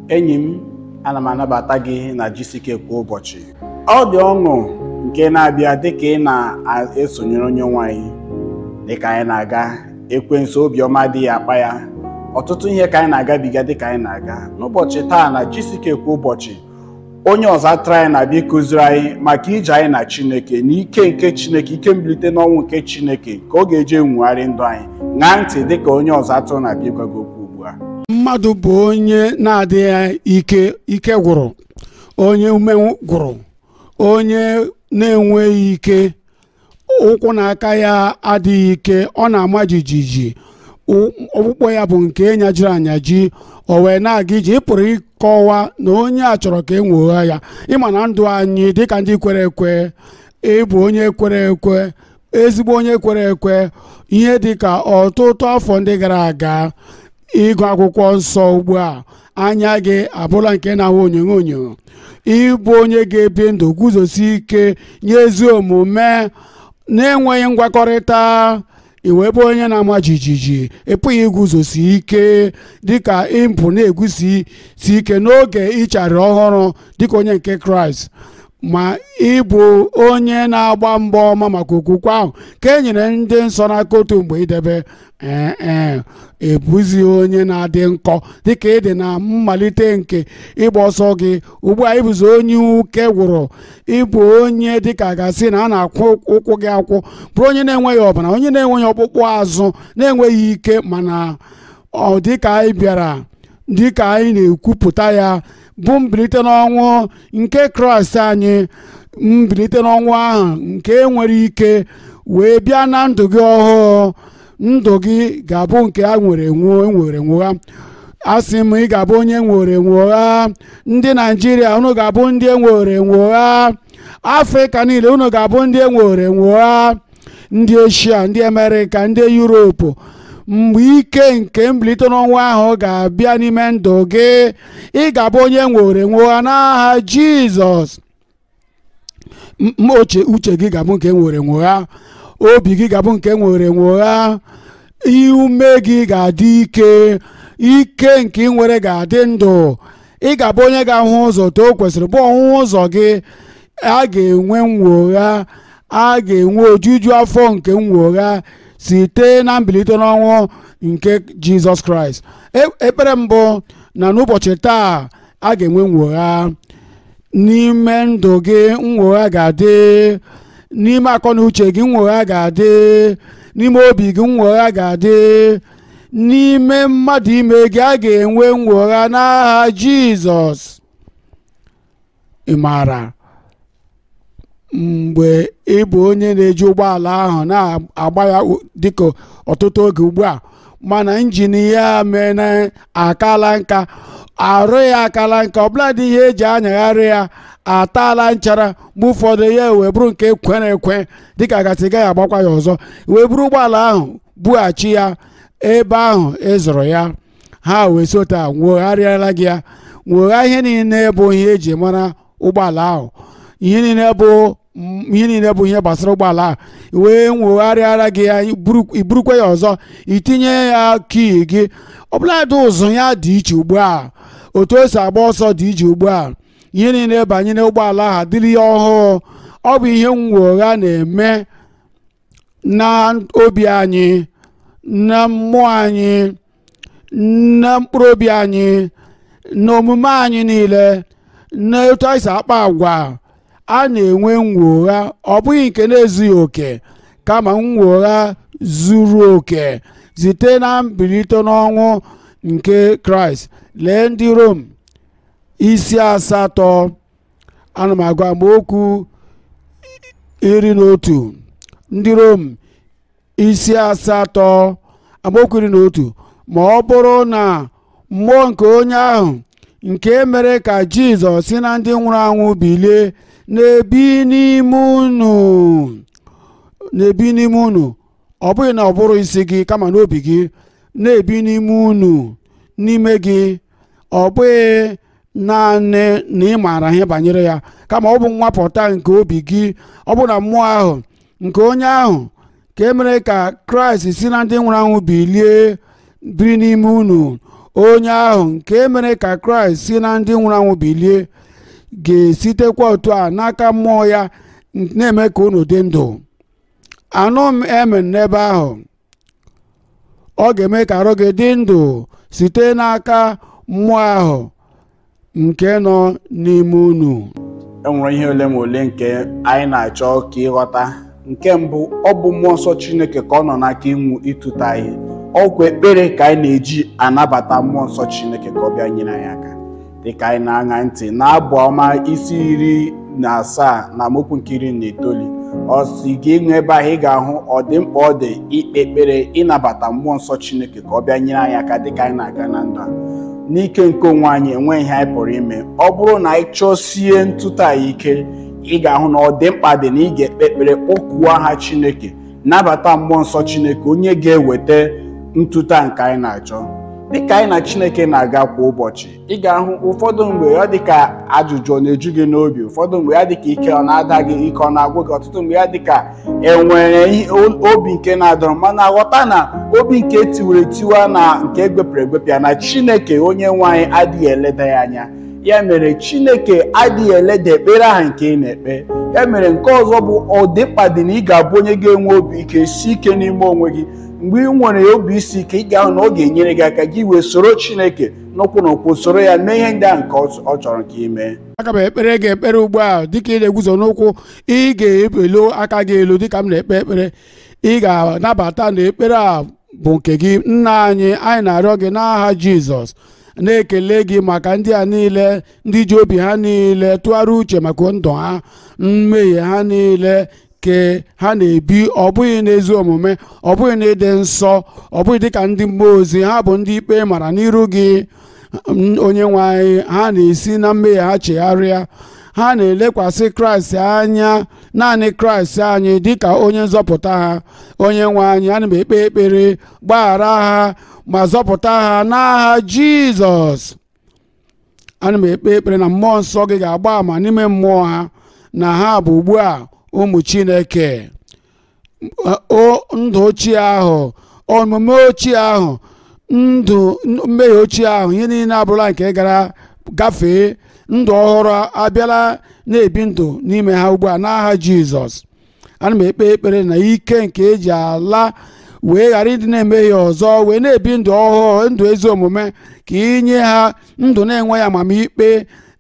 enyi m, ana m anabata gị na GCK kwa ụbọchị. Ọ dị ọṅụ nke na-abịa dịka ị na-esonyere onye nwanyị dịka anyị na-aga. Ekwensu obiọma adịghị akpa ya. Ọtụtụ ihe ka anyị na-agabiga dịka anyị na-aga. N'ụbọchị taa na GCK kwa ụbọchị, onye ọzọ atụrụ anyị na-abịa ịkụziri anyị maka ije anyị na Chineke, na ike nke Chineke, ike mbilite n'ọnwụ nke Chineke ka ọ ga-eji enwugharị ndụ anyị. Ṅaa ntị dịka onye ọzọ atụrụ na-abịa ịgwa gị okwu ugbu a. Mmadụ bụ onye na-adịghị ike gwụrụ, onye ume gwụrụ, onye na-enweghị ike, ụkwụ na aka ya adịghị ike, ọ na-ama jijiji, ọkpụkpọ ya bụ nke nyajiri anyaji, o wee na-aga ije. Ị pụrụ ịkọwa na onye a chọrọ ka e nwogha ya. Ịma na ndụ anyị dịka ndị kwere ekwe, ịbụ onye kwere ekwe, ezigbo onye kwere ekwe, ihe dịka ọtụtụ afọ ndị gara aga, ịgụ akwụkwọ nsọ ugbu a anya gị abụla nke na-ahụ onyonyo. Ịbụ onye ga-ebi ndụ guzosi ike nye ezi omume na-enweghị ngwakọrịta, iwebe onye na-ama jijiji, ịpụghị iguzosi ike dịka ịmpụ na-egusi ike n'oge ịchara ọhụrụ dịka onye nke Kraịst. Ma ịbụ onye na-agba mbọ ọma maka okwukwe ahụ ka e nyere ndị nsọ n'aka otu mgbe idebe ebuzi onye na-adị nkọ dịka ịdị na mmalite nke ịgba ọsọ gị. Ugbu a ịbụzi onye uke gwụrụ, ịbụ onye dịka gasị na a na-akwụ ụkwụ gị akwụ, bụrụ onye na-enweghị ọbara, onye na-enweghị ọkpụkpụ azụ, na-enweghị ike. Mana ọ dịka anyị bịara, dịka anyị na-ekwupụta ya, bụ mbilite n'ọnwụ nke Kraịst anyị, mbilite n'ọnwụ ahụ nke nwere ike wee bịa na ndụ gị ọhụụ. Ndụ gị ga-abụ nke a nwere nwogha. Asị m, ị ga-abụ onye nwere nwogha. Ndị Naijiria, unu ga-abụ ndị nwere nwogha. Afrịka niile, unu ga-abụ ndị nwere nwogha. Ndị Eshia, ndị Amerịka, ndị Yuropu, mgbe ike nke mbilite n'ọnwụ ahụ ga-abịa n'ime ndụ gị, ị ga-abụ onye nwere nwogha n'aha Jizọs. Uche gị ga-abụ nke nwere nwogha, obi gị ga-abụ nke nwere nwogha, ume gị ga-adị ike, ike nke ị nwere ga-adị ndụ. Ị ga-abụ onye ga-ahụ ụzọ to kwesịrị, bụ ọhụụ ụzọ gị. A ga-enwe nwogha, a ga-enwe ojuju afọ nke nwogha site na mbilite n'ọnwụ nke Jizọs Kraịst. Ekpere mbụ na n'ụbọchị taa a ga-enwe nwogha n'ime ndụ gị. Nwogha ga-adị n'ime akọ na uche gị, nwogha ga-adị n'ime obi gị, nwogha ga-adị n'ime mmadụ ime gị. A ga-enwe nwogha n'aha Jizọs. Ị maara, mgbe ị bụ onye na-eji ụgbọala ahụ na-agba ya dịka ọtụtụ oge ugbu a, mana injin ya mee akala nka, arụ ya akala nka, ọbụladị ihe eji anyagharị ya ataala nchara, mgbe ụfọdụ ya wee bụrụ nke kwere ekwe dịka gasị gaghị agbakwa ya ọzọ, wee buru ụgbọala ahụ bughachi ya ebe ahụ ịzụrụ ya. Ha wee sota nwogharịala gị ya. Nwogha ihe niile bụ ihe eji mara ụgbọala ahụ, ihe niile bụ ihe gbasara ụgbọala ahụ, wee nwogharịara gị ya, iburukwa ya ọzọ, itinye ya kii gị. Ọbụladị ụzụ ya dị iche ugbu a, otu o si agba ọsọ dị iche ugbu a. Ihe niile banyere ụgbọala ahụ adịrị ya ọhụụ. Ọ bụ ihe nwogha na-eme na obi anyị, na mmụọ anyị, na mkpụrụ obi anyị, na omume anyị niile, na etu anyị si akpa agwa. A na-enwe nwogha, ọ bụghị nke na-ezughị oke, kama nwogha zuru oke site na mbilite n'ọnwụ nke Kraịst. Lee ndị Rom isi 8, ana m agụ amaokwu 11. Ndị Rom isi 8 amaokwu 11. Ma ọ bụrụ na mmụọ nke onye ahụ nke mere ka Jizọs si na ndị nwụrụ anwụ bilie na-ebi n'ime unu, ọ bụghị na ọ bụrụ isi gị kama n'obi gị, na-ebi n'ime unu, n'ime gị, ọ bụghị naanị na ị maara ihe banyere ya, kama ọ bụ nwapụta nke obi gị. Ọ bụ na mmụọ ahụ nke onye ahụ ka e mere ka Kraịst si na ndị nwụrụ anwụ bilie biri n'ime unu, onye ahụ nke mere ka Kraịst si na ndị nwụrụ anwụ bilie ga-esitekwa otu a n'aka mmụọ ya na-eme ka unu dị ndụ. Anụ m emen n'ebe ahụ, ọ ga-eme ka arụ gị dị ndụ site n'aka mmụọ ahụ nke nọ n'ime unu. Enwere ihe ole ma ole nke anyị na-achọ ka ịghọta. Nke mbụ, ọ bụ mmụọ nsọ Chineke ka ọ nọ n'aka ịtụta ihe. Ọkwa ekpere ka anyị na-eji anabata mmụọ nsọ Chineke ka ọ bịa nyere anyị aka. Dịka anyị na-aṅa ntị n'abụ ọma isi 17 na amaokwu nke 19, ọ sị gị ịṅụ ebe ahụ ị ga-ahụ ọ dị mkpa ọ dị ikpe ekpere ịnabata mmụọ nsọ Chineke ka ọ bịa nyere anyị aka dịka anyị na-aga na ndụ a. N'ike nke onwe anyị enweghị ihe anyị pụrụ ime. Ọ bụrụ na anyị chọsie ntụta anyị ike, ị ga-ahụ na ọ dị mkpa dị na ị ga-ekpe ekpere kpọkuo aha Chineke, nabata mmụọ nsọ Chineke onye ga-eweta ntụta nke anyị na-achọ. Dịka anyị na Chineke na-aga kwa ụbọchị, ị ga-ahụ ụfọdụ mgbe ọ dịka ajụjụ ọ na-eju gị n'obi, ụfọdụ mgbe ya dịka ike ọ na-ada gị, ike ọ na-agwụ gị, ọtụtụ mgbe ya dịka enwere obi nke na-adọrọ, mana ghọta na obi nke tiwere tiwa na nke egbepụrụ egbepịa na Chineke onye nwe anyị adịghị eleda ya anya. Ya mere Chineke adịghị eleda ekpere ahụ nke ị na-ekpe. Ya mere nke ọzọ bụ ọ dị mkpa dị na ị ga-abụ onye ga-enwe obi ike, si ike n'ime onwe gị. Mgbe ị nwere obi isi ike, ị ga-ahụ na ọ ga-enyere gị aka gị wee soro Chineke n'ụkwụ na ụkwụ, soro ya mee ihe ndị ahụ nke ọ chọrọ ka ị mee. Aga m ekpere gị ekpere ugbu a dịka ị na-eguzo n'ụkwụ. Ị ga-ebelo aka gị elu dịka m na-ekpe ekpere. Ị ga-anabata na ekpere a bụ nke gị. Nna anyị na-arịọ gị n'aha Jizọs, na-ekele gị maka ndị a niile ndị ji obi ha niile tụgharịa uche maka ndụ ha, mmehie ha niile ke ha na-ebi, ọ bụghị n'ezi omume, ọ bụghị na ịdị nsọ, ọ bụghị dịka ndị mmụọ ozi. Ha bụ ndị ikpe mara n'iru gị onye nwe anyị. Ha na-esi na mmehie ha chegharịa, ha na-elekwasị Kraịst anya, naanị Kraịst anyị dịka onye nzọpụta ha. Onye nwe anyị, ana m ekpe ekpere gbaghara ha ma zọpụta ha n'aha Jizọs. Ana m ekpe ekpere na mmụọ nsọ gị ga-agba ama n'ime mmụọ ha na ha bụ ugbu a ụmụ Chineke. Ndụ ochie ahụ, omume ochie ahụ, ndụ mmehie ochie ahụ, ihe niile abụrụla nke gara gafee. Ndụ ọhụrụ abịala na-ebi ndụ n'ime ha ugbu a n'aha Jizọs. Ana m ekpe ekpere na ike nke eji ala wee ghara ịdị na-emehie ọzọ, wee na-ebi ndụ ọhụrụ, ndụ ezi omume, ka inye ha ndụ na-enweghị amamikpe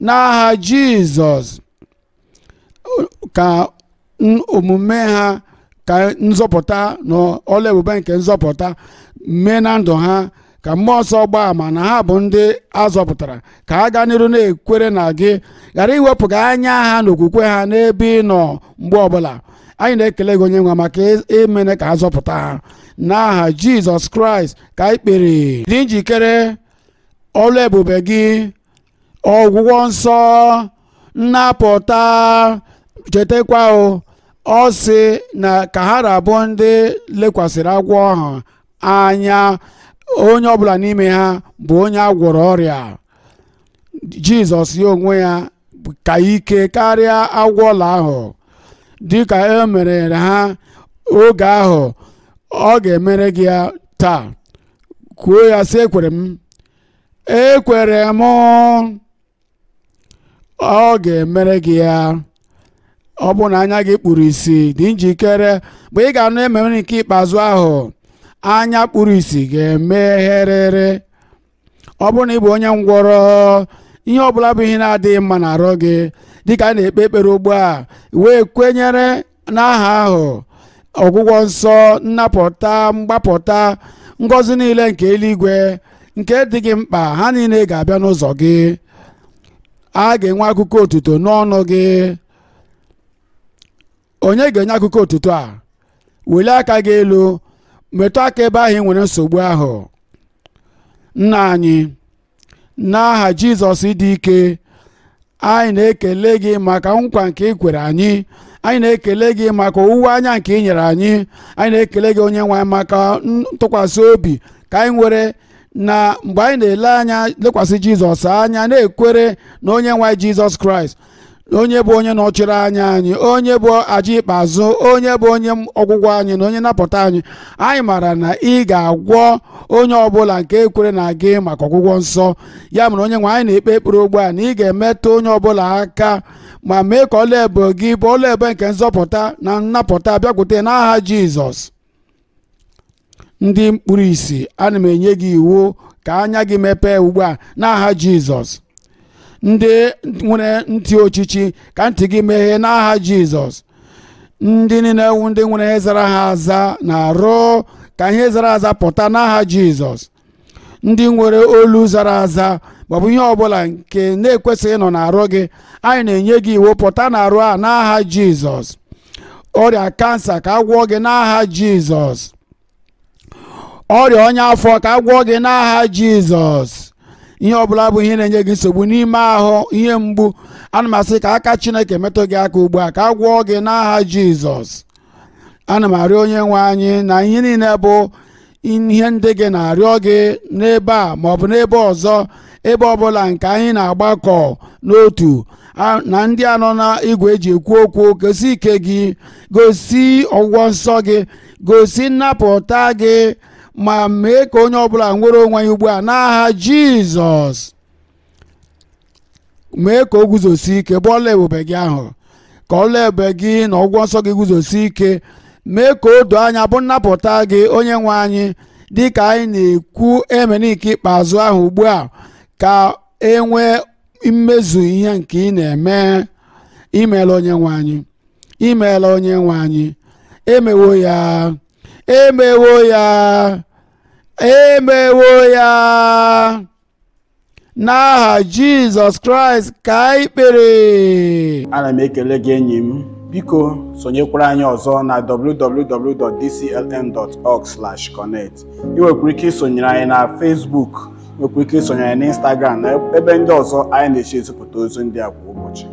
n'aha Jizọs. Ka omume ha, ka nzọpụta na ọla ebube nke nzọpụta mee na ndụ ha. Ka mmụọ nsọ gbaa ama na ha bụ ndị azọpụtara, ka ha gaa n'iru na-ekwere na gị, ghara iwepụga anya ha na okwukwe ha n'ebe ị nọ mgbe ọbụla. Anyị na-ekele gị onye nwe maka imene ka ha zọpụta ha n'aha Jizọs Kraịst ka anyị kpere. Dị njikere ọlụ ebube gị, ọgwụgwọ nsọ, nnapụta. Chetakwa ọ sị na ka ha rabụ ndị lekwasịrị agwọ ahụ anya, onye ọbụla n'ime ha bụ onye agwọrọ ọrịa. Jizọs ya onwe ya ka ike karịa agwọ ọla ahụ. Dịka e mere ha oge ahụ, ọ ga-emere gị ya taa. Kwuo ya sị, ekwere m, ekwere m. Ọ ga-emere gị ya. Ọ bụ na anya gị kpuru ìsì, dị njikere mgbe ị ga-anụ ememe nke ikpeazụ ahụ. Anya kpuru ìsì ga-emegherere. Ọ bụ na ị bụ onye ngwọrọ, ihe ọbụla bụ ihe na-adịghị mma na-arụ gị, dịka a na-ekpe ekpere ugbu a, wee kwenyere n'aha ahụ, ọgwụgwọ nsọ, nnapụta, mgbapụta, ngọzi niile nke eluigwe nke dị gị mkpa, ha niile ga-abịa n'ụzọ gị. A ga-enwe akụkọ otuto n'ọnụ gị. Onye ga-enye akụkọ otuto a? Welie aka gị elu, metụ aka ebe ahụ ị nwere nsogbu ahụ. Nna anyị, n'aha Jizọs dị ike, anyị na-ekele gị maka nkwa nke ị kwere anyị. Anyị na-ekele gị maka owuwe anya nke ị nyere anyị. Anyị na-ekele gị onye nwe anyị maka ntụkwasị obi ka anyị nwere na mgbe anyị na-ele anya lekwasị Jizọs anya, na-ekwere na onye nwe anyị Jizọs Kraịst onye bụ onye nọchiri anya anyị, onye bụ aja ikpeazụ, onye bụ onye ọgwụgwọ anyị na onye napụta anyị. Anyị maara na ị ga-agwọ onye ọbụla nke ekwere na gị maka ọgwụgwọ nsọ. Ya mere onye nwe anyị na-ekpe ekpere ugbu a na ị ga-emetụ onye ọbụla aka ma mee ka ọla ebo gị bụ ọla ebo nke nzọpụta na nnapụta bịakwute n'aha Jizọs. Ndị mkpụrụ isi, ana m enye gị iwu ka anya gị mepee ugbu a n'aha Jizọs. Ndị nwere ntị ochichi ka ntị gị meghee n'aha Jizọs. Ndị niile ndị nwere ihe zara ha aza na-arụ ka ihe zara aza pụta n'aha Jizọs. Ndị nwere olu zara aza maọbụ ihe ọbụla nke na-ekwesịghị ịnọ n'arụ gị, anyị na-enye gị iwu pụta n'arụ a n'aha Jizọs. Ọrịa kansa ka agwọ gị n'aha Jizọs. Ọrịa ọnya afọ ka agwọ gị n'aha Jizọs. Ihe ọbụla bụ ihe na-enye gị nsogbu n'ime ahụ, ihe mgbu, ana m asị ka aka Chineke metụ gị aka ugbu a ka agwọ gị n'aha Jizọs. Ana m arịọ onye nwe anyị na ihe niile bụ ihe ndị gị na-arịọ gị n'ebe a maọbụ n'ebe ọzọ, ebe ọbụla nke anyị na-agbakọ n'otu na ndị anọ na igwe eji ekwu okwu, gosi ike gị, gosi ọgwụgwọ nsọ gị, gosi nnapụta gị, ma mee ka onye ọbụla nwere onwe ya ugbu a n'aha Jizọs. Mee ka o guzosi ike bụ ọla ebube gị ahụ, ka ọla ebube gị na ọgwụgwọ nsọ gị guzosi ike. Mee ka o doo anya bụ nnapụta gị onye nwe anyị, dị ka anyị na-ekwu emenike ikpeazụ ahụ ugbu a, ka e nwee mmezu ihe nke ị na-eme. Imeela onye nwe anyị, imeela onye nwe anyị. Emewo ya, emewo ya, emewo ya. N'aha Jizọs Kraịst ka anyị kpere. Ana m ekele gị enyi m, biko sonyekwara anyị ọzọ na www.dclm.org/connect. ị nwekwara ike isonyere anyị na Facebook, nwekwara ike isonyere anyị na Instagram na ebe ndị ọzọ anyị na-eche ezipụta ozi ndị a kwa ụbọchị.